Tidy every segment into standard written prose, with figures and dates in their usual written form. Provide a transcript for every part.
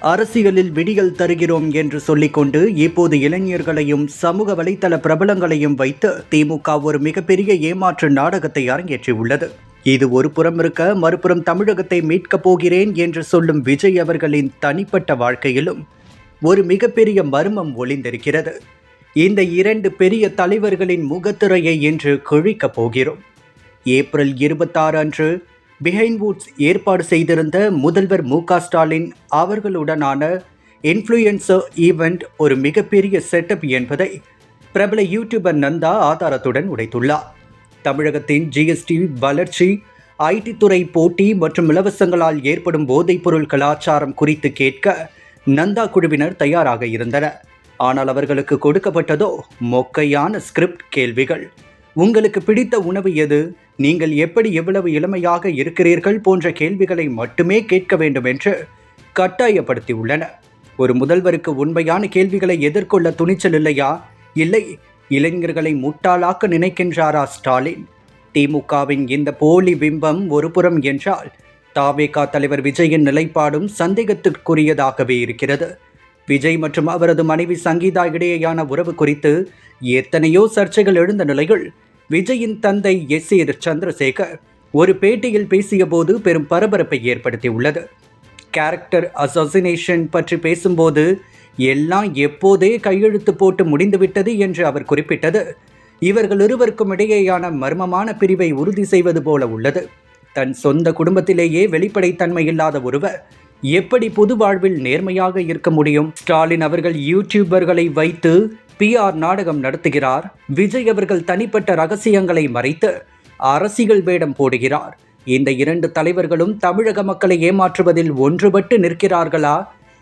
அரசியலில் விடியல் தருகிறோம் என்று சொல்லிக்கொண்டு இப்போது இளைஞர்களையும் சமூக வலைதள பிரபலங்களையும் வைத்து திமுக ஒரு மிகப்பெரிய ஏமாற்று நாடகத்தை அரங்கேற்றியுள்ளது. இது ஒரு புறம் இருக்க, மறுபுறம் தமிழகத்தை மீட்கப் போகிறேன் என்று சொல்லும் விஜய் அவர்களின் தனிப்பட்ட வாழ்க்கையிலும் ஒரு மிகப்பெரிய மர்மம் ஒளிந்திருக்கிறது. இந்த இரண்டு பெரிய தலைவர்களின் முகத்திரையை இன்று கிழிக்கப் போகிறோம். ஏப்ரல் 26 அன்று பிஹைண்ட்வுட்ஸ் ஏற்பாடு செய்திருந்த முதல்வர் மு.க. ஸ்டாலின் அவர்களுடனான இன்ஃப்ளூயன்சர் ஈவெண்ட் ஒரு மிகப்பெரிய செட்டப் என்பதை பிரபல யூடியூபர் நந்தா ஆதாரத்துடன் உடைத்துள்ளார். தமிழகத்தின் ஜிஎஸ்டி வளர்ச்சி, ஐடி துறை போட்டி மற்றும் இலவசங்களால் ஏற்படும் போதைப்பொருள் கலாச்சாரம் குறித்து கேட்க நந்தா குழுவினர் தயாராக இருந்தனர். ஆனால் அவர்களுக்கு கொடுக்கப்பட்டதோ மொக்கையான ஸ்கிரிப்ட் கேள்விகள். உங்களுக்கு பிடித்த உணவு எது, நீங்கள் எப்படி எவ்வளவு இளமையாக இருக்கிறீர்கள் போன்ற கேள்விகளை மட்டுமே கேட்க வேண்டும் என்று கட்டாயப்படுத்தியுள்ளன. ஒரு முதல்வருக்கு உண்மையான கேள்விகளை எதிர்கொள்ள துணிச்சல் இல்லையா? இல்லை, இளைஞர்களை முட்டாளாக்க நினைக்கின்றாரா ஸ்டாலின்? திமுகவின் இந்த போலி பிம்பம் ஒரு புறம் என்றால், தவேக தலைவர் விஜயின் நிலைப்பாடும் சந்தேகத்திற்குரியதாகவே இருக்கிறது. விஜய் மற்றும் அவரது மனைவி சங்கீதா இடையேயான உறவு குறித்து எத்தனையோ சர்ச்சைகள் எழுந்த நிலையில் விஜயின் தந்தை எஸ்.ஏ. சந்திரசேகர் ஒரு பேட்டியில் பேசிய போது பெரும் பரபரப்பை ஏற்படுத்தியுள்ளது. கேரக்டர் அசாசினேஷன் பற்றி பேசும்போது எல்லாம் எப்போதே கையெழுத்து போட்டு முடிந்துவிட்டது என்று அவர் குறிப்பிட்டது இவர்கள் இருவருக்கும் இடையேயான மர்மமான பிரிவை உறுதி செய்வது போல உள்ளது. தன் சொந்த குடும்பத்திலேயே வெளிப்படைத்தன்மை இல்லாத ஒருவர் எப்படி பொது வாழ்வில் நேர்மையாக இருக்க முடியும்? ஸ்டாலின் அவர்கள் யூடியூபர்களை வைத்து PR நாடகம் நடத்துகிறார். விஜய் அவர்கள் தனிப்பட்ட ரகசியங்களை மறைத்து அரசியல் வேடம் போடுகிறார். இந்த இரண்டு தலைவர்களும் தமிழக மக்களை ஏமாற்றுவதில் ஒன்றுபட்டு நிற்கிறார்களா?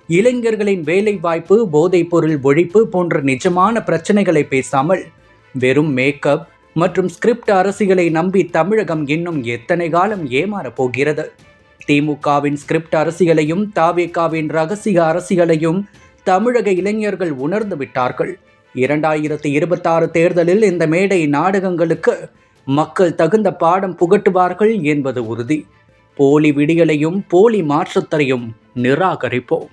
இளைஞர்களின் வேலை வாய்ப்பு, போதைப் பொருள் ஒழிப்பு போன்ற நிஜமான பிரச்சனைகளை பேசாமல் வெறும் மேக்கப் மற்றும் ஸ்கிரிப்ட் அரசியலை நம்பி தமிழகம் இன்னும் எத்தனை காலம் ஏமாறப் போகிறது? திமுகவின் ஸ்கிரிப்ட் அரசியலையும் தவேகவின் ரகசிய அரசியலையும் தமிழக இளைஞர்கள் உணர்ந்து விட்டார்கள். 2026 தேர்தலில் இந்த மேடை நாடகங்களுக்கு மக்கள் தகுந்த பாடம் புகட்டுவார்கள் என்பது உறுதி. போலி விடியலையும் போலி மாற்றத்தையும் நிராகரிப்போம்.